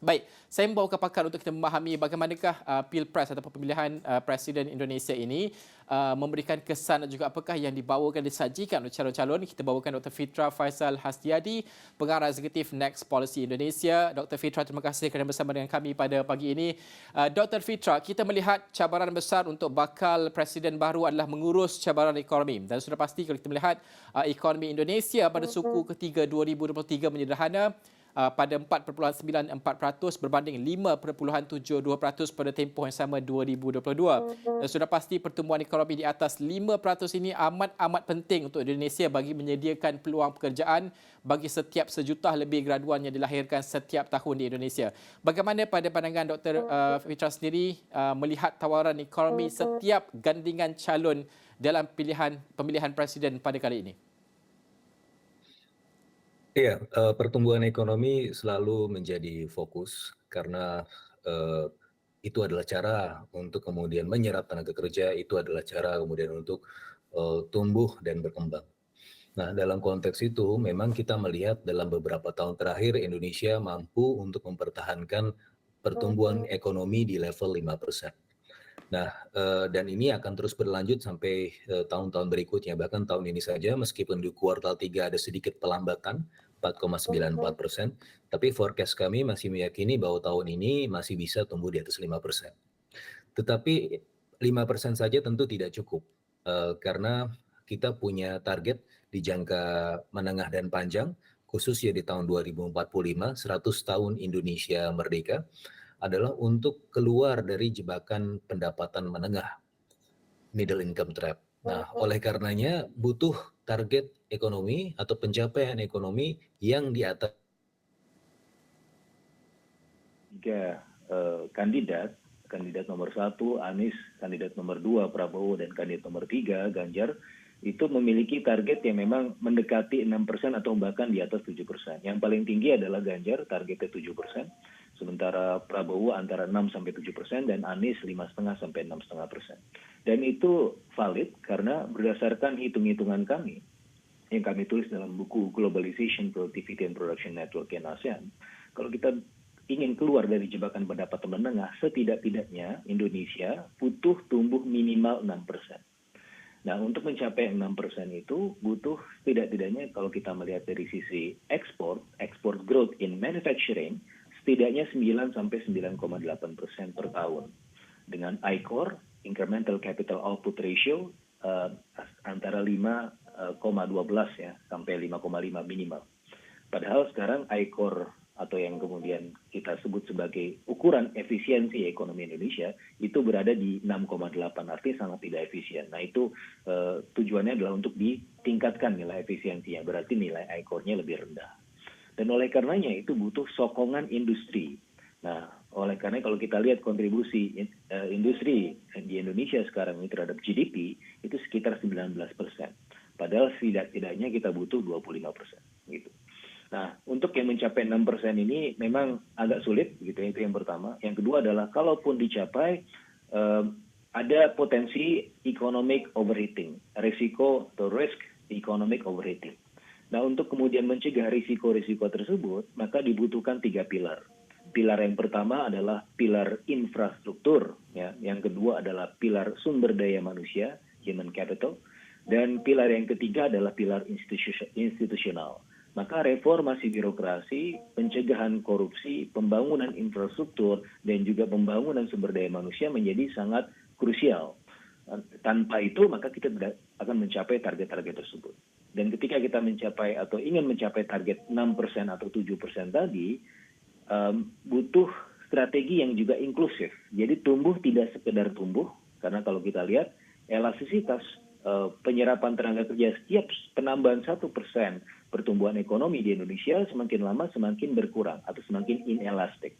Baik, saya membawa pakar untuk kita memahami bagaimanakah Pilpres atau pemilihan Presiden Indonesia ini memberikan kesan dan juga apakah yang dibawakan disajikan oleh calon-calon. Kita bawakan Dr. Fitra Faisal Hastiadi, Pengarah Eksekutif Next Policy Indonesia. Dr. Fitra, terima kasih kerana bersama dengan kami pada pagi ini. Dr. Fitra, kita melihat cabaran besar untuk bakal Presiden baru adalah mengurus cabaran ekonomi. Dan sudah pasti kalau kita melihat ekonomi Indonesia pada suku ketiga 2023 menyederhana pada 4.94% berbanding 5.72% pada tempoh yang sama 2022. Dan sudah pasti pertumbuhan ekonomi di atas 5% ini amat penting untuk Indonesia bagi menyediakan peluang pekerjaan bagi setiap sejuta lebih graduan yang dilahirkan setiap tahun di Indonesia. Bagaimana pada pandangan Dr. Fitra sendiri melihat tawaran ekonomi setiap gandingan calon dalam pemilihan presiden pada kali ini? Iya, pertumbuhan ekonomi selalu menjadi fokus karena, eee, itu adalah cara untuk kemudian menyerap tenaga kerja, itu adalah cara kemudian untuk, tumbuh dan berkembang. Nah, dalam konteks itu memang kita melihat dalam beberapa tahun terakhir Indonesia mampu untuk mempertahankan pertumbuhan ekonomi di level 5%. Nah, dan ini akan terus berlanjut sampai, tahun-tahun berikutnya. Bahkan tahun ini saja meskipun di kuartal 3 ada sedikit pelambatan, 4,94%, tapi forecast kami masih meyakini bahwa tahun ini masih bisa tumbuh di atas 5%. Tetapi 5% saja tentu tidak cukup, karena kita punya target di jangka menengah dan panjang, khususnya di tahun 2045, 100 tahun Indonesia merdeka, adalah untuk keluar dari jebakan pendapatan menengah, middle income trap. Nah, oleh karenanya butuh target ekonomi atau pencapaian ekonomi yang di atas Tiga kandidat, kandidat nomor 1 Anies, kandidat nomor 2 Prabowo, dan kandidat nomor 3 Ganjar, itu memiliki target yang memang mendekati 6% atau bahkan di atas 7%. Yang paling tinggi adalah Ganjar, targetnya 7%, sementara Prabowo antara 6-7% dan Anies 5,5-6,5%. Dan itu valid karena berdasarkan hitung-hitungan kami, yang kami tulis dalam buku Globalization, Productivity and Production Network in ASEAN, kalau kita ingin keluar dari jebakan pendapatan menengah, setidak-tidaknya Indonesia butuh tumbuh minimal 6%. Nah, untuk mencapai 6% itu butuh setidak-tidaknya kalau kita melihat dari sisi export growth in manufacturing, setidaknya 9-9,8% per tahun. Dengan ICOR, Incremental Capital Output Ratio, antara 5,12 ya, sampai 5,5 minimal. Padahal sekarang ICOR atau yang kemudian kita sebut sebagai ukuran efisiensi ekonomi Indonesia itu berada di 6,8, artinya sangat tidak efisien. Nah itu tujuannya adalah untuk ditingkatkan nilai efisiensinya, berarti nilai ICOR-nya lebih rendah. Dan oleh karenanya itu butuh sokongan industri. Nah, oleh karena kalau kita lihat kontribusi industri di Indonesia sekarang ini terhadap GDP itu sekitar 19%. Padahal setidaknya kita butuh 25%. Gitu. Nah, untuk yang mencapai 6% ini memang agak sulit, gitu ya, itu yang pertama. Yang kedua adalah kalaupun dicapai, ada potensi economic overheating, risiko atau risk economic overheating. Nah, untuk kemudian mencegah risiko-risiko tersebut, maka dibutuhkan 3 pilar. Pilar yang pertama adalah pilar infrastruktur, ya. Yang kedua adalah pilar sumber daya manusia, human capital, dan pilar yang ketiga adalah pilar institusional. Maka reformasi birokrasi, pencegahan korupsi, pembangunan infrastruktur, dan juga pembangunan sumber daya manusia menjadi sangat krusial. Tanpa itu, maka kita tidak akan mencapai target-target tersebut. Dan ketika kita mencapai atau ingin mencapai target 6% atau 7% tadi, butuh strategi yang juga inklusif. Jadi tumbuh tidak sekedar tumbuh, karena kalau kita lihat elastisitas penyerapan tenaga kerja setiap penambahan 1% pertumbuhan ekonomi di Indonesia semakin lama semakin berkurang atau semakin inelastik.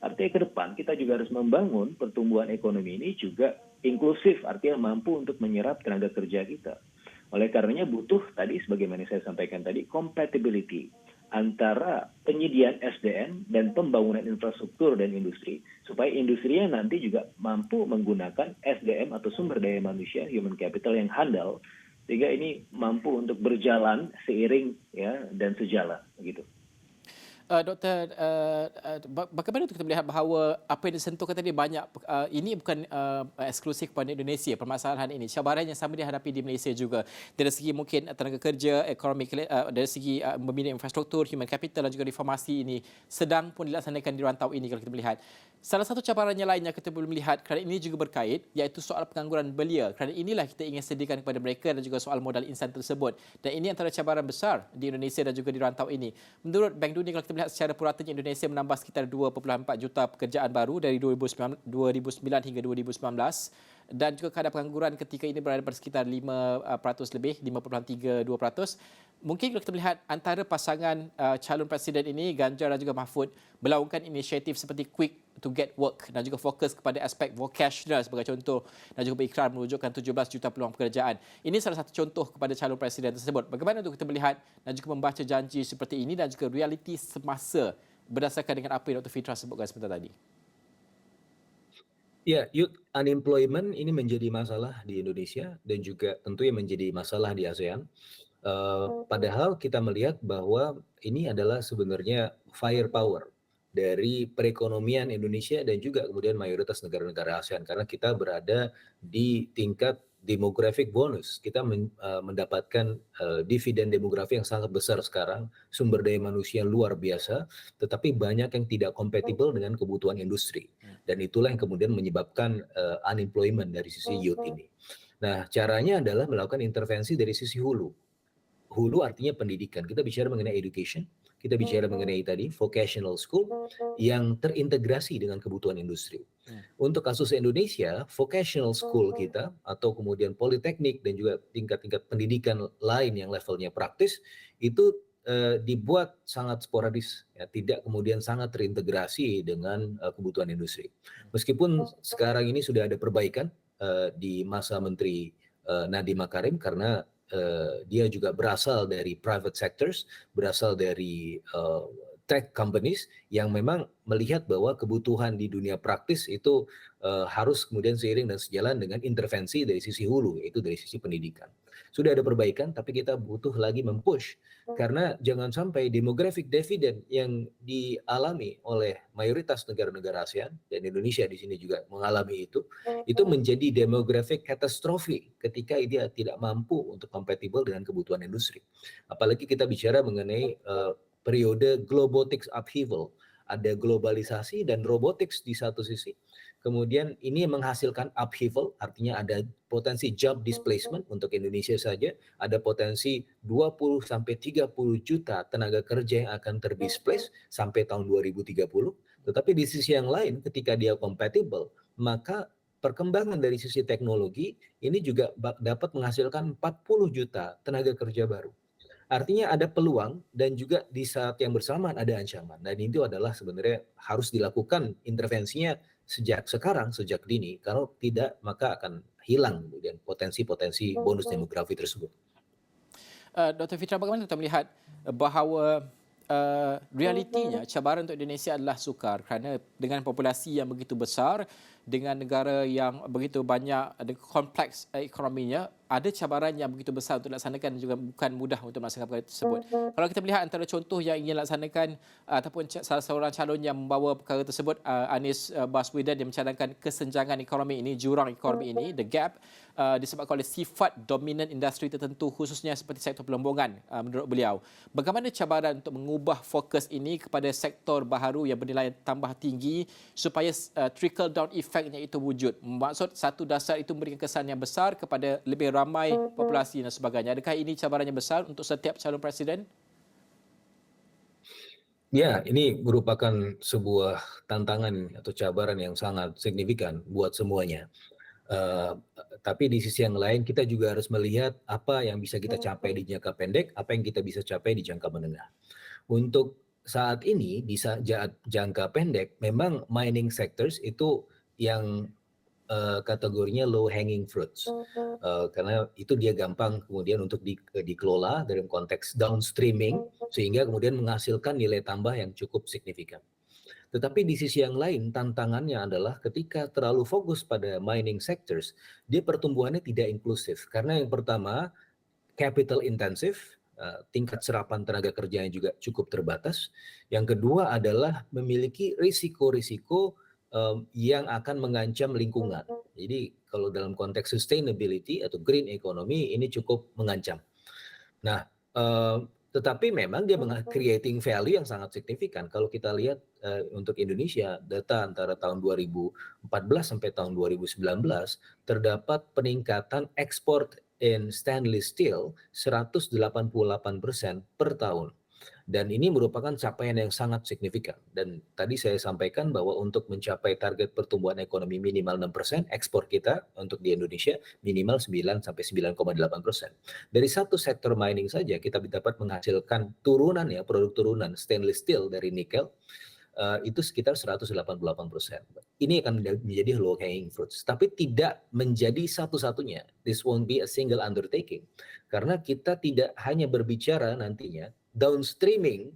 Artinya ke depan kita juga harus membangun pertumbuhan ekonomi ini juga inklusif, artinya mampu untuk menyerap tenaga kerja kita. Oleh karenanya butuh tadi sebagaimana saya sampaikan tadi compatibility antara penyediaan SDM dan pembangunan infrastruktur dan industri, supaya industrinya nanti juga mampu menggunakan SDM atau sumber daya manusia, human capital yang handal, sehingga ini mampu untuk berjalan seiring ya dan sejalan gitu. Doktor, bagaimana untuk kita melihat bahawa apa yang disentuhkan tadi banyak, ini bukan eksklusif kepada Indonesia, permasalahan ini. Cabaran yang sama dihadapi di Malaysia juga. Dari segi mungkin tenaga kerja, ekonomi, dari segi membina infrastruktur, human capital dan juga reformasi ini sedang pun dilaksanakan di rantau ini kalau kita melihat. Salah satu cabarannya lain yang kita boleh melihat kerana ini juga berkait iaitu soal pengangguran belia. Kerana inilah kita ingin sediakan kepada mereka dan juga soal modal insan tersebut. Dan ini antara cabaran besar di Indonesia dan juga di rantau ini. Menurut Bank Dunia kalau kita melihat secara puratanya Indonesia menambah sekitar 2.4 juta pekerjaan baru dari 2009 hingga 2019 dan juga kadar pengangguran ketika ini berada pada sekitar 5% lebih, 5.32%. Mungkin kalau kita melihat antara pasangan calon presiden ini, Ganjar dan juga Mahfud, melakukan inisiatif seperti Quick to Get Work dan juga fokus kepada aspek vocational sebagai contoh dan juga berikrar mewujudkan 17 juta peluang pekerjaan. Ini salah satu contoh kepada calon presiden tersebut. Bagaimana untuk kita melihat dan juga membaca janji seperti ini dan juga realiti semasa berdasarkan dengan apa yang Dr. Fitra sebutkan sebentar tadi? Ya, youth unemployment ini menjadi masalah di Indonesia dan juga tentunya menjadi masalah di ASEAN. Padahal kita melihat bahwa ini adalah sebenarnya firepower dari perekonomian Indonesia dan juga kemudian mayoritas negara-negara ASEAN karena kita berada di tingkat demographic bonus. Kita mendapatkan dividen demografi yang sangat besar sekarang, sumber daya manusia luar biasa, tetapi banyak yang tidak kompatibel dengan kebutuhan industri. Dan itulah yang kemudian menyebabkan unemployment dari sisi youth ini. Nah, caranya adalah melakukan intervensi dari sisi hulu. Hulu artinya pendidikan. Kita bicara mengenai education, kita bicara mengenai tadi vocational school yang terintegrasi dengan kebutuhan industri. Untuk kasus Indonesia, vocational school kita atau kemudian politeknik dan juga tingkat-tingkat pendidikan lain yang levelnya praktis itu dibuat sangat sporadis, ya, tidak kemudian sangat terintegrasi dengan kebutuhan industri. Meskipun sekarang ini sudah ada perbaikan di masa Menteri Nadiem Makarim karena dia juga berasal dari private sectors, berasal dari tech companies yang memang melihat bahwa kebutuhan di dunia praktis itu harus kemudian seiring dan sejalan dengan intervensi dari sisi hulu, yaitu dari sisi pendidikan. Sudah ada perbaikan, tapi kita butuh lagi mempush karena jangan sampai demographic dividend yang dialami oleh mayoritas negara-negara ASEAN dan Indonesia di sini juga mengalami itu menjadi demographic katastrofi ketika dia tidak mampu untuk kompatibel dengan kebutuhan industri. Apalagi kita bicara mengenai periode globotics upheaval, ada globalisasi dan robotics di satu sisi. Kemudian ini menghasilkan upheaval, artinya ada potensi job displacement untuk Indonesia saja, ada potensi 20 sampai 30 juta tenaga kerja yang akan terdisplace sampai tahun 2030. Tetapi di sisi yang lain ketika dia compatible, maka perkembangan dari sisi teknologi ini juga dapat menghasilkan 40 juta tenaga kerja baru. Artinya ada peluang dan juga di saat yang bersamaan ada ancaman. Dan itu adalah sebenarnya harus dilakukan intervensinya sejak sekarang, sejak dini. Kalau tidak maka akan hilang kemudian potensi-potensi bonus demografi tersebut. Dr. Fitra, bagaimana kita melihat bahawa realitinya cabaran untuk Indonesia adalah sukar kerana dengan populasi yang begitu besar, dengan negara yang begitu banyak, kompleks ekonominya, ada cabaran yang begitu besar untuk dilaksanakan dan juga bukan mudah untuk melaksanakan perkara tersebut. Kalau kita melihat antara contoh yang ingin dilaksanakan ataupun salah seorang calon yang membawa perkara tersebut, Anies Baswedan, yang mencadangkan kesenjangan ekonomi ini, jurang ekonomi ini, the gap, disebabkan oleh sifat dominan industri tertentu khususnya seperti sektor peleburan menurut beliau. Bagaimana cabaran untuk mengubah fokus ini kepada sektor baharu yang bernilai tambah tinggi supaya trickle down effect-nya itu wujud? Maksud satu dasar itu memberikan kesan yang besar kepada lebih ramai populasi dan sebagainya. Adakah ini cabarannya besar untuk setiap calon presiden? Ya, ini merupakan sebuah tantangan atau cabaran yang sangat signifikan buat semuanya. Tapi di sisi yang lain kita juga harus melihat apa yang bisa kita capai di jangka pendek, apa yang kita bisa capai di jangka menengah. Untuk saat ini di jangka pendek memang mining sectors itu yang kategorinya low hanging fruits, karena itu dia gampang kemudian untuk dikelola dalam konteks downstreaming sehingga kemudian menghasilkan nilai tambah yang cukup signifikan. Tetapi di sisi yang lain tantangannya adalah ketika terlalu fokus pada mining sectors, dia pertumbuhannya tidak inklusif karena yang pertama capital intensive, tingkat serapan tenaga kerjanya juga cukup terbatas. Yang kedua adalah memiliki risiko-risiko yang akan mengancam lingkungan. Jadi kalau dalam konteks sustainability atau green economy ini cukup mengancam. Nah, tetapi memang dia creating value yang sangat signifikan. Kalau kita lihat untuk Indonesia, data antara tahun 2014 sampai tahun 2019 terdapat peningkatan ekspor in stainless steel 188% per tahun. Dan ini merupakan capaian yang sangat signifikan. Dan tadi saya sampaikan bahwa untuk mencapai target pertumbuhan ekonomi minimal 6%, ekspor kita untuk di Indonesia minimal 9 sampai 9,8%. Dari satu sektor mining saja kita dapat menghasilkan turunan ya, produk turunan stainless steel dari nikel itu sekitar 188%. Ini akan menjadi low hanging fruits, tapi tidak menjadi satu-satunya. This won't be a single undertaking. Karena kita tidak hanya berbicara nantinya downstreaming,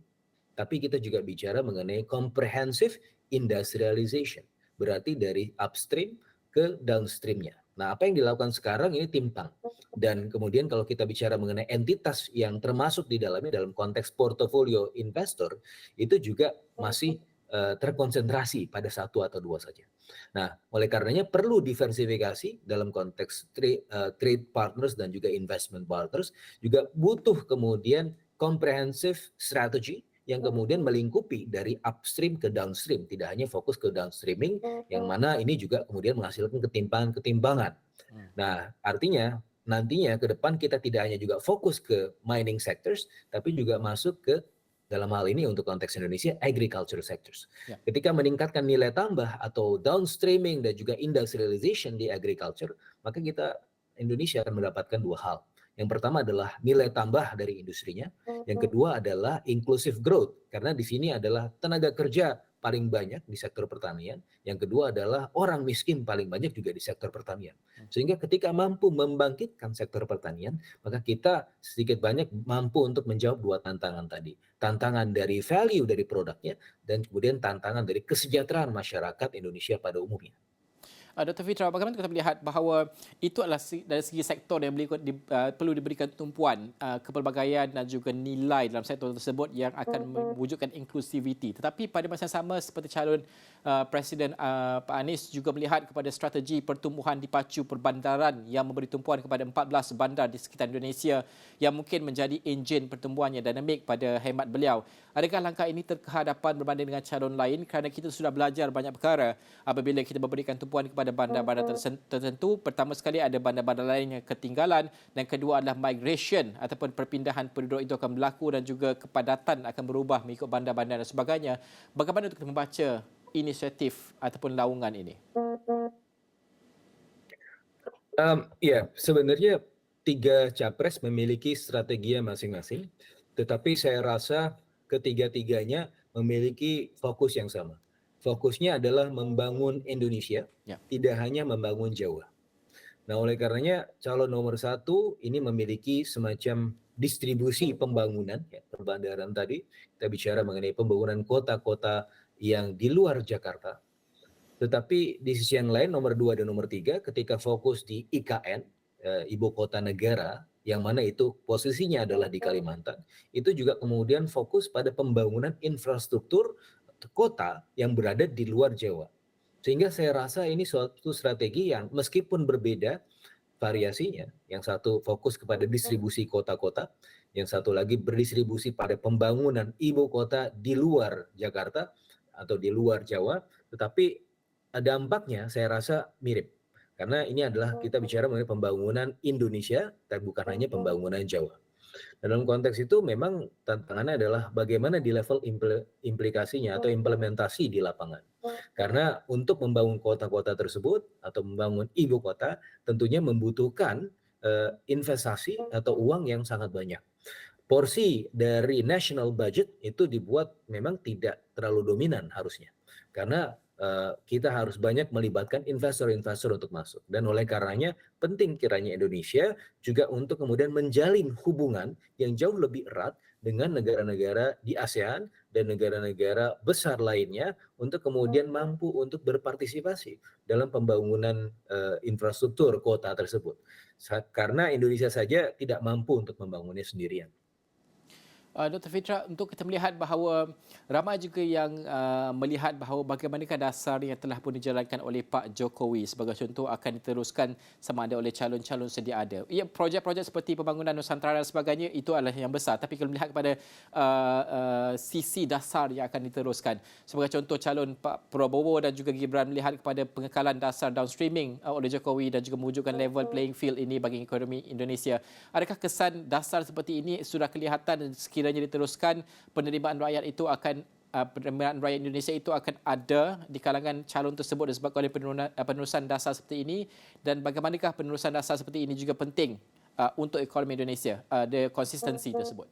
tapi kita juga bicara mengenai comprehensive industrialization. Berarti dari upstream ke downstreamnya. Nah, apa yang dilakukan sekarang ini timpang. Dan kemudian kalau kita bicara mengenai entitas yang termasuk di dalamnya dalam konteks portofolio investor, itu juga masih terkonsentrasi pada satu atau dua saja. Nah, oleh karenanya perlu diversifikasi dalam konteks trade partners dan juga investment partners, juga butuh kemudian comprehensive strategy yang kemudian melingkupi dari upstream ke downstream, tidak hanya fokus ke downstreaming, yang mana ini juga kemudian menghasilkan ketimpangan-ketimpangan. Nah, artinya nantinya ke depan kita tidak hanya juga fokus ke mining sectors, tapi juga masuk ke dalam hal ini untuk konteks Indonesia, agriculture sectors. Ya. Ketika meningkatkan nilai tambah atau downstreaming dan juga industrialization di agriculture, maka kita Indonesia akan mendapatkan dua hal. Yang pertama adalah nilai tambah dari industrinya. Yang kedua adalah inclusive growth, karena di sini adalah tenaga kerja paling banyak di sektor pertanian. Yang kedua adalah orang miskin paling banyak juga di sektor pertanian. Sehingga ketika mampu membangkitkan sektor pertanian, maka kita sedikit banyak mampu untuk menjawab dua tantangan tadi. Tantangan dari value dari produknya, dan kemudian tantangan dari kesejahteraan masyarakat Indonesia pada umumnya. Dr. Fitra, bagaimana kita melihat bahawa itu adalah dari segi sektor yang perlu diberikan tumpuan kepelbagaian dan juga nilai dalam sektor tersebut yang akan mewujudkan inklusiviti. Tetapi pada masa yang sama seperti calon Presiden Pak Anies juga melihat kepada strategi pertumbuhan dipacu perbandaran yang memberi tumpuan kepada 14 bandar di sekitar Indonesia yang mungkin menjadi enjin pertumbuhan yang dinamik pada hemat beliau. Adakah langkah ini terhadapan berbanding dengan calon lain kerana kita sudah belajar banyak perkara apabila kita memberikan tumpuan kepada bandar-bandar tertentu. Pertama sekali ada bandar-bandar lain yang ketinggalan dan kedua adalah migration ataupun perpindahan penduduk itu akan berlaku dan juga kepadatan akan berubah mengikut bandar-bandar dan sebagainya. Bagaimana untuk kita membaca inisiatif ataupun laungan ini? Ya, sebenarnya tiga capres memiliki strateginya masing-masing, tetapi saya rasa ketiga-tiganya memiliki fokus yang sama. Fokusnya adalah membangun Indonesia, tidak hanya membangun Jawa. Nah, oleh karenanya calon nomor 1 ini memiliki semacam distribusi pembangunan, ya, perbandaran tadi, kita bicara mengenai pembangunan kota-kota yang di luar Jakarta. Tetapi di sisi yang lain nomor 2 dan nomor 3 ketika fokus di IKN, Ibu Kota Negara, yang mana itu posisinya adalah di Kalimantan, itu juga kemudian fokus pada pembangunan infrastruktur kota yang berada di luar Jawa. Sehingga saya rasa ini suatu strategi yang meskipun berbeda variasinya, yang satu fokus kepada distribusi kota-kota, yang satu lagi berdistribusi pada pembangunan ibu kota di luar Jakarta atau di luar Jawa, tetapi dampaknya saya rasa mirip. Karena ini adalah kita bicara mengenai pembangunan Indonesia, dan bukan hanya pembangunan Jawa. Dalam konteks itu memang tantangannya adalah bagaimana di level implikasinya atau implementasi di lapangan. Karena untuk membangun kota-kota tersebut atau membangun ibu kota tentunya membutuhkan investasi atau uang yang sangat banyak. Porsi dari national budget itu dibuat memang tidak terlalu dominan harusnya. Karena kita harus banyak melibatkan investor-investor untuk masuk. Dan oleh karenanya penting kiranya Indonesia juga untuk kemudian menjalin hubungan yang jauh lebih erat dengan negara-negara di ASEAN dan negara-negara besar lainnya untuk kemudian mampu untuk berpartisipasi dalam pembangunan infrastruktur kota tersebut. Karena Indonesia saja tidak mampu untuk membangunnya sendirian. Dr. Fitra, untuk kita melihat bahawa ramai juga yang melihat bahawa bagaimanakah dasar yang telah pun dijalankan oleh Pak Jokowi sebagai contoh akan diteruskan sama ada oleh calon-calon sedia ada. Ya, projek-projek seperti pembangunan Nusantara dan sebagainya itu adalah yang besar. Tapi kalau melihat kepada sisi dasar yang akan diteruskan, sebagai contoh calon Pak Prabowo dan juga Gibran melihat kepada pengekalan dasar downstreaming oleh Jokowi dan juga mewujudkan level playing field ini bagi ekonomi Indonesia. Adakah kesan dasar seperti ini sudah kelihatan dan sekiranya diteruskan penerimaan rakyat itu akan penerimaan rakyat Indonesia itu akan ada di kalangan calon tersebut disebabkan oleh penerusan dasar seperti ini, dan bagaimanakah penerusan dasar seperti ini juga penting untuk ekonomi Indonesia, the consistency tersebut.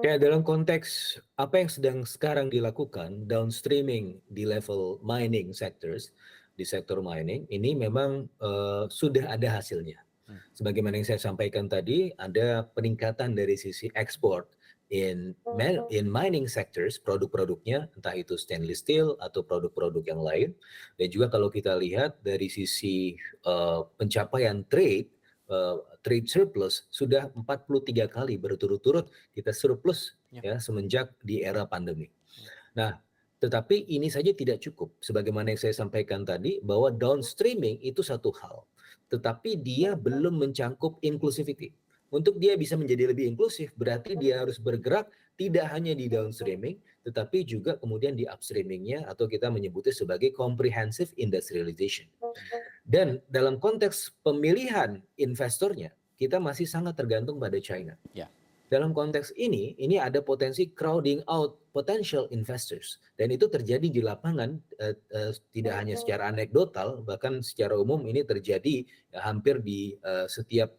Ya, dalam konteks apa yang sedang sekarang dilakukan, downstreaming di level mining sectors, di sektor mining, ini memang sudah ada hasilnya. Sebagaimana yang saya sampaikan tadi, ada peningkatan dari sisi ekspor in mining sectors, produk-produknya, entah itu stainless steel atau produk-produk yang lain. Dan juga kalau kita lihat dari sisi pencapaian trade surplus sudah 43 kali berturut-turut kita surplus ya semenjak di era pandemi. Nah, tetapi ini saja tidak cukup. Sebagaimana yang saya sampaikan tadi bahwa downstreaming itu satu hal, tetapi dia belum mencangkup inclusivity. Untuk dia bisa menjadi lebih inklusif, berarti dia harus bergerak tidak hanya di downstreaming, tetapi juga kemudian di upstreamingnya, atau kita menyebutnya sebagai comprehensive industrialization. Dan dalam konteks pemilihan investornya, kita masih sangat tergantung pada China. Ya. Dalam konteks ini ada potensi crowding out potential investors. Dan itu terjadi di lapangan, tidak hanya secara anekdotal, bahkan secara umum ini terjadi hampir di setiap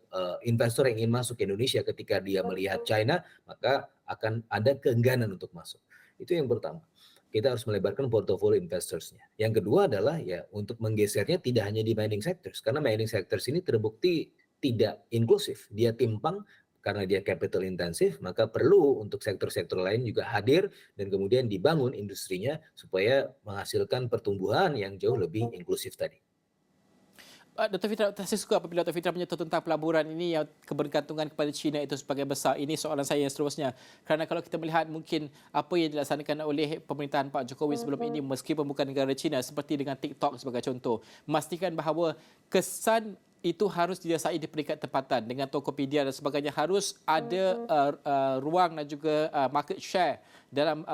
investor yang ingin masuk ke Indonesia. Ketika dia melihat China, maka akan ada keengganan untuk masuk. Itu yang pertama. Kita harus melebarkan portofolio investorsnya. Yang kedua adalah ya untuk menggesernya tidak hanya di mining sectors, karena mining sectors ini terbukti tidak inklusif, dia timpang karena dia capital intensif, maka perlu untuk sektor-sektor lain juga hadir dan kemudian dibangun industrinya supaya menghasilkan pertumbuhan yang jauh lebih inklusif tadi. Dr. Fitra, saya suka apabila Dr. Fitra menyentuh tentang pelaburan ini yang kebergantungan kepada China itu sebagai besar. Ini soalan saya yang seterusnya. Kerana kalau kita melihat mungkin apa yang dilaksanakan oleh pemerintahan Pak Jokowi sebelum ini, meskipun bukan negara China, seperti dengan TikTok sebagai contoh, memastikan bahawa kesan itu harus didasari di peringkat tempatan dengan Tokopedia dan sebagainya, harus ada ruang dan juga market share dalam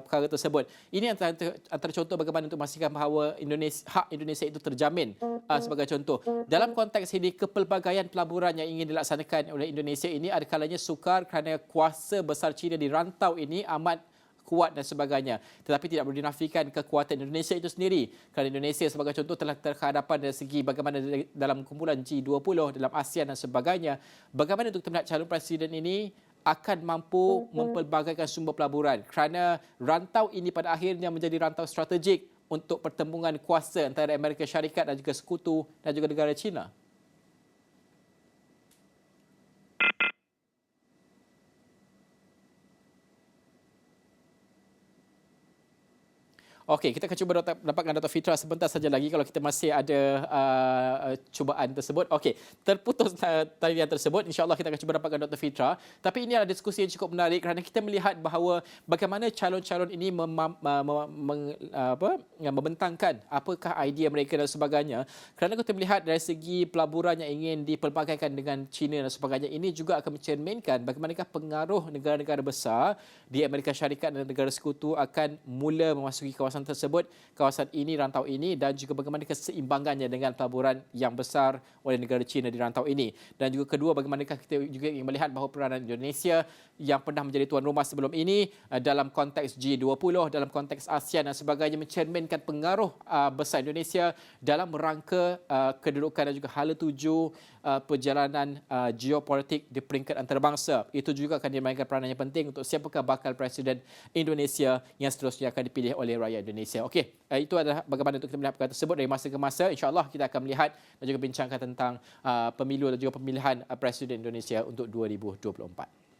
perkara tersebut. Ini antara contoh bagaimana untuk memastikan bahawa hak Indonesia itu terjamin. Sebagai contoh, dalam konteks ini kepelbagaian pelaburan yang ingin dilaksanakan oleh Indonesia ini ada kalanya sukar kerana kuasa besar China di rantau ini amat kuat dan sebagainya. Tetapi tidak boleh dinafikan kekuatan Indonesia itu sendiri. Kerana Indonesia sebagai contoh telah terhadapan dari segi bagaimana dalam kumpulan G20, dalam ASEAN dan sebagainya. Bagaimana untuk kita melihat calon presiden ini akan mampu mempelbagaikan sumber pelaburan. Kerana rantau ini pada akhirnya menjadi rantau strategik untuk pertembungan kuasa antara Amerika Syarikat dan juga sekutu dan juga negara China. Okey, kita akan cuba dapatkan Dr. Fitra sebentar saja lagi kalau kita masih ada cubaan tersebut. Okey, terputus talian tersebut. InsyaAllah kita akan cuba dapatkan Dr. Fitra. Tapi ini adalah diskusi yang cukup menarik kerana kita melihat bahawa bagaimana calon-calon ini membentangkan apakah idea mereka dan sebagainya. Kerana kita melihat dari segi pelaburan yang ingin dipelbagaikan dengan China dan sebagainya, ini juga akan mencerminkan bagaimanakah pengaruh negara-negara besar di Amerika Syarikat dan negara sekutu akan mula memasuki kawasan tersebut, kawasan ini, rantau ini, dan juga bagaimana keseimbangannya dengan pelaburan yang besar oleh negara China di rantau ini. Dan juga kedua, bagaimana kita juga ingin melihat bahawa peranan Indonesia yang pernah menjadi tuan rumah sebelum ini dalam konteks G20, dalam konteks ASEAN dan sebagainya, mencerminkan pengaruh besar Indonesia dalam rangka kedudukan dan juga hala tuju perjalanan geopolitik di peringkat antarabangsa. Itu juga akan dimainkan peranan yang penting untuk siapakah bakal presiden Indonesia yang seterusnya akan dipilih oleh rakyat Indonesia. Okey, itu adalah bagaimana untuk kita melihat perkara tersebut dari masa ke masa. InsyaAllah kita akan melihat dan juga bincangkan tentang pemilu dan juga pemilihan presiden Indonesia untuk 2024.